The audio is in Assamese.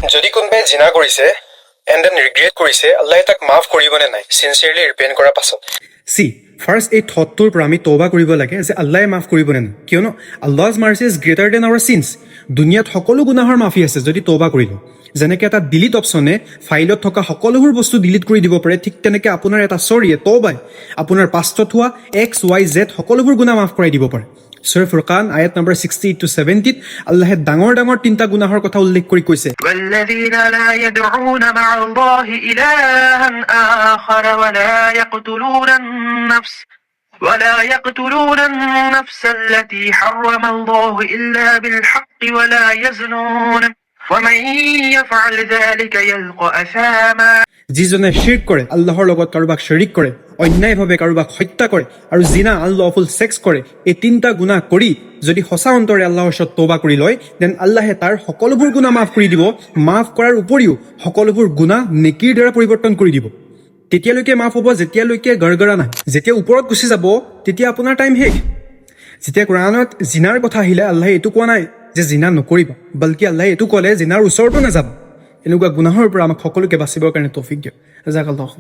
যদি কোনোবাই জিনা কৰিছে এণ্ড দেন ৰিগ্ৰেট কৰিছে, আল্লাহে তাক মাফ কৰিবনে নাই চিনচিয়াৰলি ৰিপেণ্ট কৰাৰ পাছত? ফাৰ্ষ্ট এই থটটোৰ পৰা আমি তৌবা কৰিব লাগে যে আল্লাহে মাফ কৰিবনে নাই, কিয়নো Allah's mercy is greater than our sins. দুনিয়াত সকলো গুনাহৰ মাফি আছে যদি তৌবা কৰিলোঁ। যেনেকৈ এটা ডিলিট অপশ্যনে ফাইলত থকা সকলোবোৰ বস্তু ডিলিট কৰি দিব পাৰে, ঠিক তেনেকৈ আপোনাৰ এটা চৰিয়ে তৌবাই আপোনাৰ পাষ্টত হোৱা XYZ সকলোবোৰ গুনাহ মাফ কৰাই দিব পাৰে। সূৰা ফুৰকান আয়াত নম্বৰ 68-70 আল্লাহে ডাঙৰ ডাঙৰ 3টা গুনাহৰ কথা উল্লেখ কৰি কৈছে, والذين لا يدعون مع الله إلها آخر ولا يقتلون النفس التي حرم الله إلا بالحق ولا يزنون ومن يفعل ذلك يلقى أثاما। যিজনে শিৰক কৰে, আল্লাহৰ লগত কাৰোবাক শৰীক কৰে, অন্যায়ভাৱে কাৰোবাক হত্যা কৰে আৰু জিনা আনলফুল ছেক্স কৰে, এই 3টা গুনাহ কৰি যদি সঁচা অন্তৰে আল্লাহৰ ওচৰত তৌবা কৰি লয়, দেন আল্লাহে তাৰ সকলোবোৰ গুনাহ মাফ কৰি দিব। মাফ কৰাৰ উপৰিও সকলোবোৰ গুনাহ নেকিৰ দ্বাৰা পৰিৱৰ্তন কৰি দিব। তেতিয়ালৈকে মাফ হ'ব যেতিয়ালৈকে গৰগৰা নাই। যেতিয়া ওপৰত গুচি যাব তেতিয়া আপোনাৰ টাইম শেষ। যেতিয়া কোৰাণত জিনাৰ কথা আহিলে আল্লাহে এইটো কোৱা নাই যে জিনা নকৰিবা, বলকি আল্লাহে এইটো ক'লে জিনাৰ ওচৰতো নাযাবা। এনেকুৱা গুনাহৰ পৰা আমাক সকলোকে বাচিবৰ কাৰণে তৌফিক দিয়ক। জাযাকাল্লাহু।